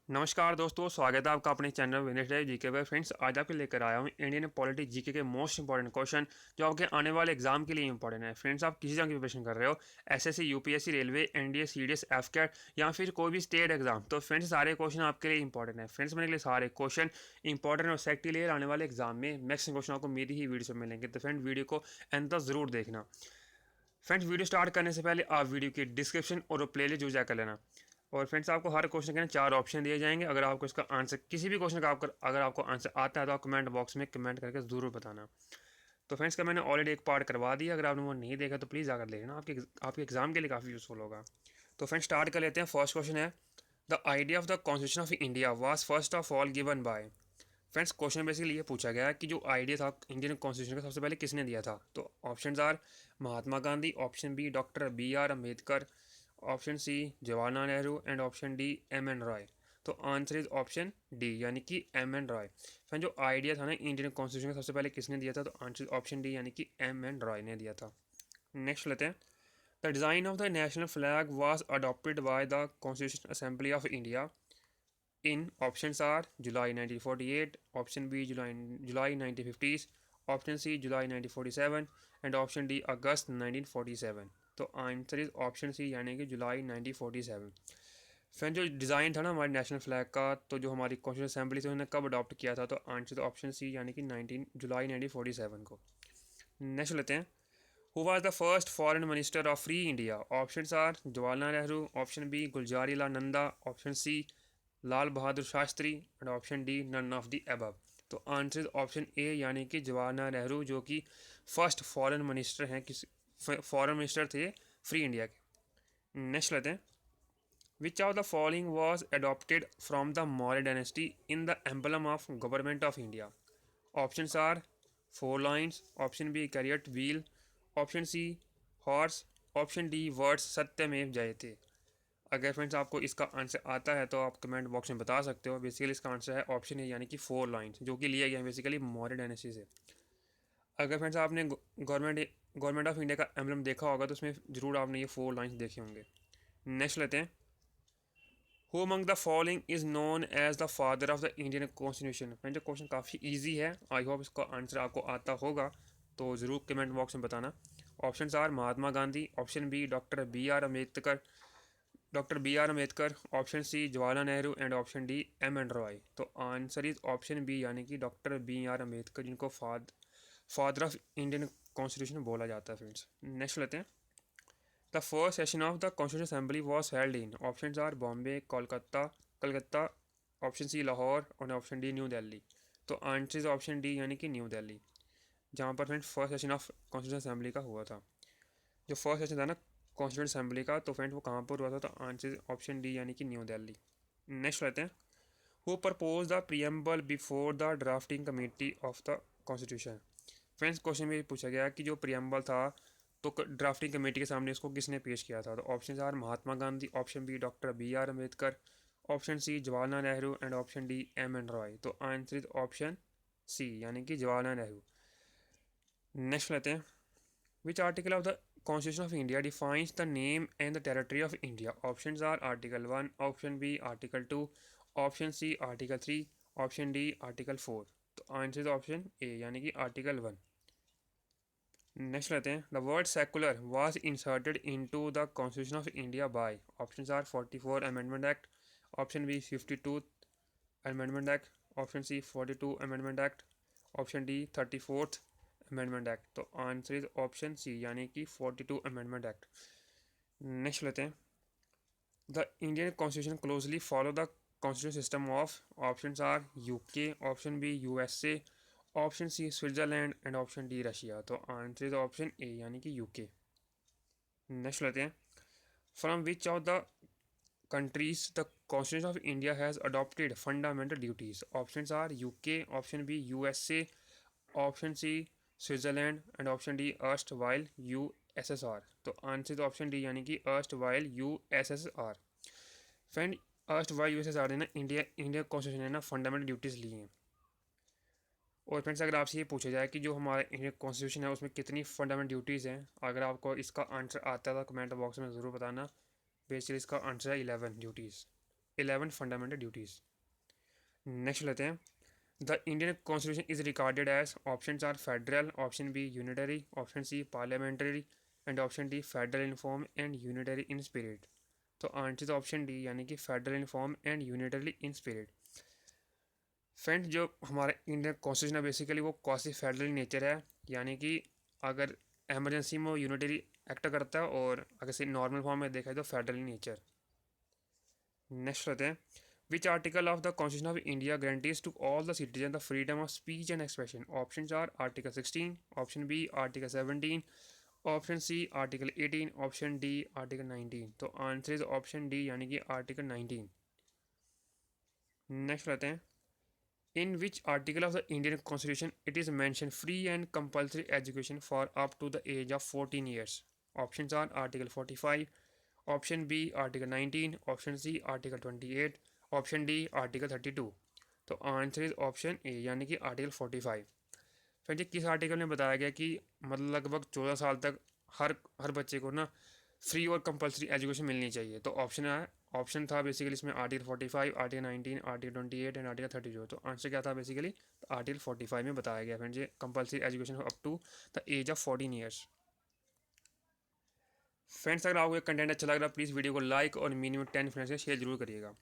नमस्कार दोस्तों, स्वागत है आपका अपने चैनल विनेश लाइव जीके पे। फ्रेंड्स, आज आपके लेकर आया हूँ इंडियन पॉलिटी जीके के मोस्ट इंपॉर्टेंट क्वेश्चन जो आपके आने वाले एग्जाम के लिए इंपॉर्टेंट है। फ्रेंड्स, आप किसी एग्जाम की प्रिपरेशन कर रहे हो, SSC, UPSC, railway, NDA, CDS, AFCAT या फिर कोई भी स्टेट एग्जाम, तो फ्रेंड्स सारे क्वेश्चन आपके लिए इंपॉर्टेंट है। फ्रेंड्स, मेरे लिए सारे क्वेश्चन इंपॉर्टेंट और सेट के लिए आने वाले एग्जाम में मैक्सिमम क्वेश्चन आपको मेरी ही वीडियो में मिलेंगे। तो फ्रेंड, वीडियो को एंड तक जरूर देखना। फ्रेंड्स, वीडियो स्टार्ट करने से पहले आप वीडियो की डिस्क्रिप्शन और प्लेलिस्ट यूज कर लेना। और फ्रेंड्स, आपको हर क्वेश्चन के 4 ऑप्शन दिए जाएंगे। अगर आपको इसका आंसर किसी भी क्वेश्चन का अगर आपको आंसर आता है तो आप कमेंट बॉक्स में कमेंट करके ज़रूर बताना। तो फ्रेंड्स, का मैंने ऑलरेडी एक पार्ट करवा दिया, अगर आपने वो नहीं देखा तो प्लीज़ आकर देखना, आपके एग्जाम के लिए काफ़ी यूजफुल होगा। तो फ्रेंड्स, स्टार्ट कर लेते हैं। फर्स्ट क्वेश्चन है, the idea of the constitution of India was first of all given by. Friends, question basically ये पूछा गया है कि जो आइडिया था इंडियन कॉन्स्टिट्यूशन का सबसे पहले किसने दिया था। तो option are Mahatma Gandhi, option B doctor B R Ambedkar, option C Jawaharlal Nehru and option D M N Roy. तो आंसर इज ऑप्शन डी, यानी कि एम एन रॉय। फ्रेंड, जो आइडिया था ना इंडियन कॉन्स्टिट्यूशन का सबसे पहले किसने दिया था, तो आंसर ऑप्शन डी, यानी कि एम एन रॉय ने दिया था। नेक्स्ट लेते हैं, the design of the national flag was adopted by the constitution assembly of India in options are July 1948, option B July 1950s, option C July 1947 and option D August 1947। तो answer is option C, यानी कि जुलाई 1947। Friend, जो design था ना हमारे national flag का, तो जो हमारी कॉन्स्टिट्यूशन असेंबली थी उन्होंने कब अडॉप्ट किया था, तो आंसर ऑप्शन सी, यानी कि 19 जुलाई 1947 को। नेक्स्ट लेते हैं, who was the first foreign minister of free India. Option are Jawaharlal Nehru, option B Gulzari Lal Nanda, option C Lal Bahadur Shastri and option D none of the above. तो आंसर ऑप्शन ए, यानी कि जवाहरलाल नेहरू, जो कि फर्स्ट फॉरेन मिनिस्टर हैं, किसी फॉरेन मिनिस्टर थे फ्री इंडिया के। Next लेते हैं, which of the following was adopted from the Maurya dynasty in the emblem of government of India. Option are four lions, option B chariot wheel, option C horse, option D words Satyameva Jayate. अगर friends आपको इसका answer आता है तो आप comment box में बता सकते हो। बेसिकली इसका आंसर है ऑप्शन ए, यानी कि फोर लाइन्स, जो कि लिया गया है बेसिकली मौर्य डायनेस्टी से। अगर फ्रेंड्स आपने गवर्नमेंट ऑफ इंडिया का एम्बलम देखा होगा तो उसमें ज़रूर आपने ये फोर लाइन्स देखे होंगे। नेक्स्ट लेते हैं, who among the following is known as the father of the Indian constitution. Friends, जो क्वेश्चन काफ़ी ईजी है, आई होप इसका आंसर आपको आता होगा, तो ज़रूर कमेंट बॉक्स में बताना। Option are Mahatma Gandhi, option B doctor B R Ambedkar, option C Jawaharlal Nehru and option D M N Roy. तो आंसर इज ऑप्शन बी, यानी कि डॉक्टर बी आर अम्बेडकर, जिनको फादर ऑफ इंडियन कॉन्स्टिट्यूशन बोला जाता है। फ्रेंड्स, नेक्स्ट लेते हैं, the first session of the constitution assembly was held in. Option are Bombay, Calcutta, option C Lahore और ऑप्शन डी न्यू दिल्ली। तो आंसर इज ऑप्शन डी, यानी कि न्यू दिल्ली, जहाँ पर friends first session of constitution assembly का हुआ था। जो फर्स्ट सेशन था ना कॉन्स्टिट्यूंट असेंबली का, तो फ्रेंड्स वो कहाँ पर हुआ था, तो आंसर ऑप्शन डी, यानी कि न्यू दिल्ली। नेक्स्ट लेते हैं, who propose the preamble before the drafting committee of the constitution. Friends, question में पूछा गया कि जो प्रियम्बल था तो ड्राफ्टिंग कमेटी के सामने इसको किसने पेश किया था। तो option are Mahatma Gandhi, option B doctor B R Ambedkar, option C Jawaharlal Nehru and option D M N Roy. तो आंसर इज ऑप्शन सी, यानी कि जवाहरलाल नेहरू। नेक्स्ट लेते हैं, which article of the Constitution of India defines the name and the territory of India? Options are Article 1, option B Article 2, option C Article 3, option D Article 4। तो answer है option A, यानी कि article 1। Next लेते हैं, the word secular was inserted into the constitution of India by. Option are 44 amendment act, option B 52 amendment act, option C 42 amendment act, option D 34th amendment act. तो answer is option C, यानी कि 42 amendment act. Next लेते हैं, the Indian constitution closely follow the constitution system of. Option are UK, option B USA, option C Switzerland and option D Russia. तो answer is option A, यानी कि UK. Next लेते हैं, from which of the countries the constitution of India has adopted fundamental duties. Options are UK, option B USA, option C Switzerland and option D erst while USSR। तो answer तो option D, यानी कि erst while USSR। Friend, erst while USSR ने ना India constitution ने ना fundamental duties ली हैं। और फ्रेंड्स, अगर आपसे ये पूछा जाए कि जो हमारा इंडियन कॉन्स्टिट्यूशन है उसमें कितनी फंडामेंटल ड्यूटीज़ हैं, अगर आपको इसका आंसर आता है तो कमेंट बॉक्स में ज़रूर बताना। बेसिकली इसका आंसर है 11 ड्यूटीज़, 11 फंडामेंटल ड्यूटीज़। नेक्स्ट लेते हैं, the Indian constitution is recorded as, option are federal, option B unitary, option C parliamentary and option D federal in form and unitary in spirit. तो answer option D यानी कि federal in form and unitary in spirit. Friends जो हमारा Indian constitution है basically वो quasi federal nature है, यानी कि अगर एमरजेंसी में वो यूनिटरी एक्ट करता है और अगर से नॉर्मल फॉर्म में देखा जाए तो फेडरल नेचर। नेक्स्ट रहते हैं, which article of the constitution of India guarantees to all the citizen the freedom of speech and expression. Option are article 16, option B article 17, option C article 18, option D article 19। तो answer is option D यानी कि article 19। Next रहते हैं, in which article of the Indian Constitution it is mentioned free and compulsory education for up to the age of 14 years? Options are Article 45, option B Article 19, option C Article 28, option D Article 32। तो answer is option A यानी कि article 45। फिर जी किस article में बताया गया कि मतलब लगभग 14 साल तक हर बच्चे को ना फ्री और कंपलसरी एजुकेशन मिलनी चाहिए। तो ऑप्शन था बेसिकली इसमें article 45, article 19, article 28 and article 32। तो आंसर क्या था बेसिकली, तो आर्टिकल 45 में बताया गया फ्रेंड्स ये compulsory education up to the age of 14 years. Friends अगर आपको ये कंटेंट अच्छा लग रहा है प्लीज़ वीडियो को लाइक और मिनिमम 10 फ्रेंड्स से शेयर जरूर करिएगा।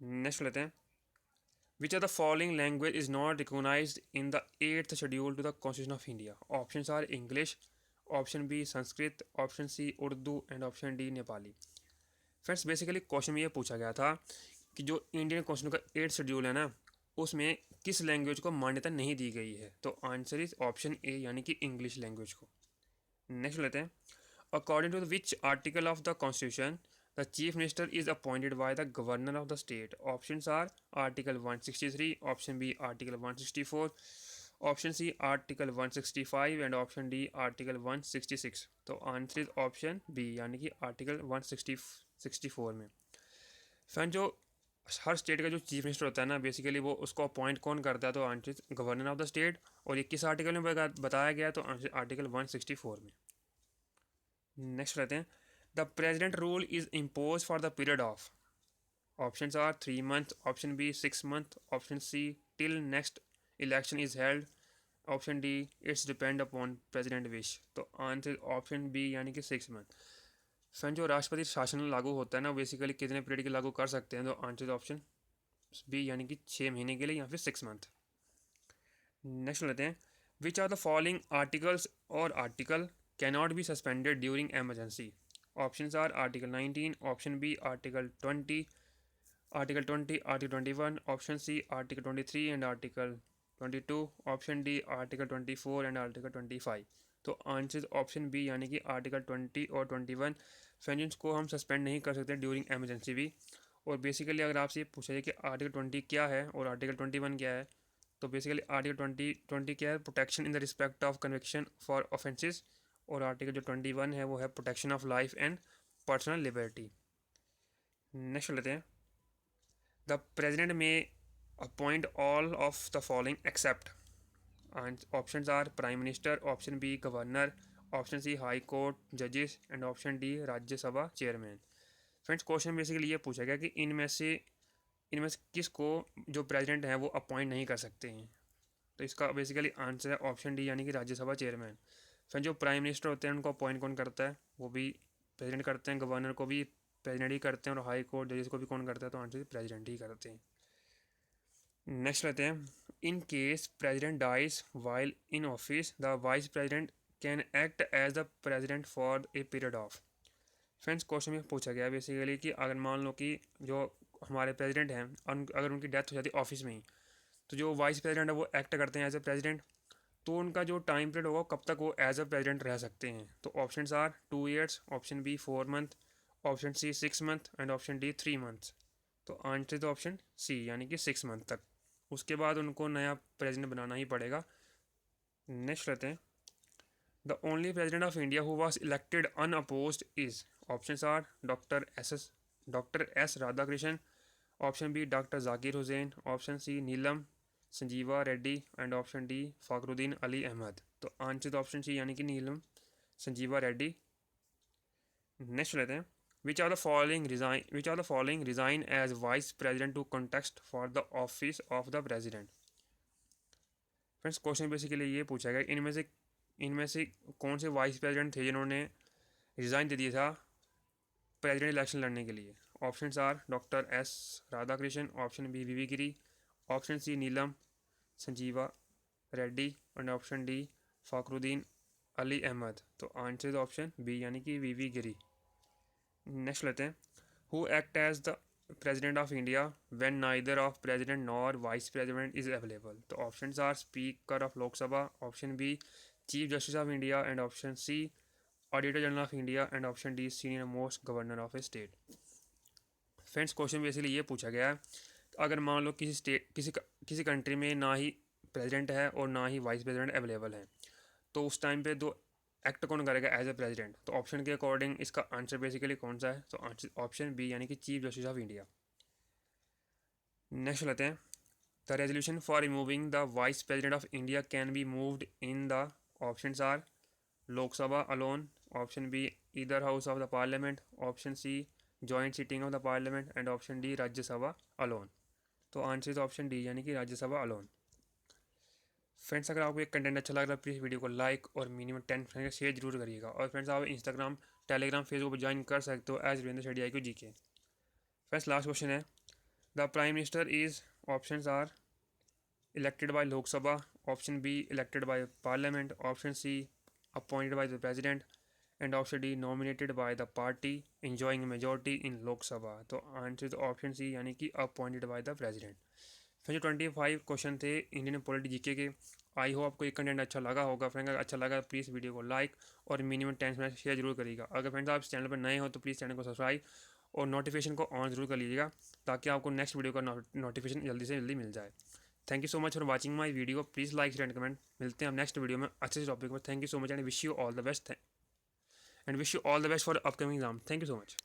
नेक्स्ट लेते हैं, which are the following language is not recognized in the 8th schedule to the constitution of India. Option are English, option B Sanskrit, option C Urdu and option D Nepali. Friends basically question में ये पूछा गया था कि जो Indian constitution का 8th schedule है ना उसमें किस लैंग्वेज को मान्यता नहीं दी गई है। तो आंसर इज ऑप्शन ए यानी कि इंग्लिश लैंग्वेज को। नेक्स्ट लेते हैं, according to which article of the constitution the chief minister is appointed by the governor of the state. Option are article 163, option B article 164, option C article 165 and option D article 166। तो answer is option B यानी कि article 164 में। Friend जो हर state का जो chief minister होता है ना बेसिकली वो उसको अपॉइंट कौन करता है, तो answer governor of the state. और ये किस आर्टिकल में बताया गया, तो आर्टिकल 164 में। नेक्स्ट रहते हैं, the president rule is impose for the period of. Option are 3 month, option B 6 month, option C till next election is held, option D it's depend upon president wish. तो answer option B यानी कि 6 month. Friend जो राष्ट्रपति शासन लागू होता है ना बेसिकली कितने पीरियड के लागू कर सकते हैं, तो आंसर ऑप्शन बी यानी कि 6 महीने के लिए या फिर 6 मंथ। नेक्स्ट लेते हैं, which are the following articles और article cannot be suspended during emergency. Option are article 19, option B article 20, article 21, option C article 23 and article 22, option D article 24 and article 25। तो आंसर ऑप्शन बी यानी कि article 20 और 21 friends को हम suspend नहीं कर सकते ड्यूरिंग एमरजेंसी भी। और बेसिकली अगर आपसे ये पूछा जाए कि आर्टिकल 20 क्या है और आर्टिकल 21 क्या है, तो बेसिकली आर्टिकल 20 क्या है, protection in the respect of conviction for offences. और आर्टिकल जो 21 है वो है protection of life and personal liberty. Next लेते हैं, the president may appoint all of the following except. Option are prime minister, option B governor, option C high court जजेस and option D Rajya Sabha chairman. Friends question basically ये पूछा गया कि इनमें से किसको जो प्रेसिडेंट हैं वो अपॉइंट नहीं कर सकते हैं। तो इसका बेसिकली आंसर है ऑप्शन डी यानी कि राज्यसभा चेयरमैन। फिर जो प्राइम मिनिस्टर होते हैं उनको अपॉइंट कौन करता है, वो भी प्रेसिडेंट करते हैं, गवर्नर को भी प्रेसिडेंट ही करते हैं और हाई कोर्ट जजेस को भी कौन करता है, तो आंसर प्रेसिडेंट ही करते हैं। नेक्स्ट लेते हैं, in case president dies while in office the vice president can act as the president for a period of. Friends question में पूछा गया बेसिकली कि अगर मान लो कि जो हमारे प्रेसिडेंट हैं अगर उनकी डेथ हो जाती है ऑफिस में ही, तो जो वाइस प्रेसिडेंट है वो एक्ट करते हैं एज ए प्रेसिडेंट। तो उनका जो टाइम पीरियड होगा कब तक वो एज अ प्रेसिडेंट रह सकते हैं। तो option are 2 years, option B 4 month, option C 6 month and option D 3 month. तो आंसर तो ऑप्शन सी यानी कि 6 मंथ तक, उसके बाद उनको नया प्रेसिडेंट बनाना ही पड़ेगा। नेक्स्ट लेते हैं, the only president of India who was elected unopposed is. Option are doctor S Radhakrishnan, option B doctor Zakir Hussain, option C Neelam Sanjiva Reddy and option D Fakhruddin Ali Ahmed. तो आंसर ऑप्शन सी यानी कि नीलम संजीवा रेड्डी। नेक्स्ट लेते हैं, Which are the following resign as vice president to contest for the office of the president? Friends question basically ये पूछा गया इनमें से कौन से वाइस प्रेसिडेंट थे जिन्होंने रिज़ाइन दे दिया था प्रेसिडेंट इलेक्शन लड़ने के लिए? Options are doctor S Radhakrishnan, option B V V Giri, option C Neelam Sanjiva Reddy and option D Fakhruddin Ali Ahmed. तो आंसर इज ऑप्शन बी यानी कि वीवी गिरी। नेक्स्ट लेते हैं, who act as the president of India when neither of president nor vice president is available? तो options are speaker of Lok Sabha, option B chief justice of India and option C auditor general of India and option D senior most governor of a state. Friends question basically ये पूछा गया है, अगर मान लो किसी country में ना ही प्रेसिडेंट है और ना ही वाइस प्रेसिडेंट अवेलेबल है, तो उस टाइम पे दो एक्ट कौन करेगा एज ए प्रेसिडेंट? तो ऑप्शन के अकॉर्डिंग इसका आंसर बेसिकली कौन सा है? तो ऑप्शन बी यानी कि chief justice of India. Next लेते हैं, the resolution for removing the vice president of India can be moved in the options are Lok Sabha alone, option B either house of the parliament, option C joint sitting of the parliament and option D Rajya Sabha alone. तो answer is option D यानी कि Rajya Sabha alone. Friends अगर आपको एक content अच्छा लग रहा है प्लीज़ वीडियो को लाइक और मिनिमम 10 फ्रेंड शेयर जरूर करिएगा। और फ्रेंड्स आप इंस्टाग्राम टेलीग्राम फेसबुक पर ज्वाइन कर सकते हो as Virendra Shetty IQ GK। Friends last question है, the prime minister is, options are elected by Lok Sabha, option B elected by parliament, option C appointed by the president and option D nominated by the party enjoying majority in Lok Sabha. तो answer is option C यानी कि appointed by the president. फिर जो 25 question थे Indian polity GK के, I hope आपको ये content अच्छा लगा होगा। फ्रेंड अगर अच्छा लगा प्लीज़ वीडियो को लाइक और मिनिमम 10 मिनट शेयर जरूर करिएगा। अगर फ्रेंड्स आप इस चैनल पर नए हो तो प्लीज़ चैनल को सब्सक्राइब और नोटिफिकेशन को ऑन जरूर कर लीजिएगा ताकि आपको नेक्स्ट वीडियो का नोटिफिकेशन जल्दी से जल्दी मिल जाए। Thank you so much for watching my video, please like share and comment. मिलते हैं हम नेक्स्ट वीडियो में अच्छे से टॉपिक पर। Thank you so much and wish you all the best for upcoming exam. Thank you so much.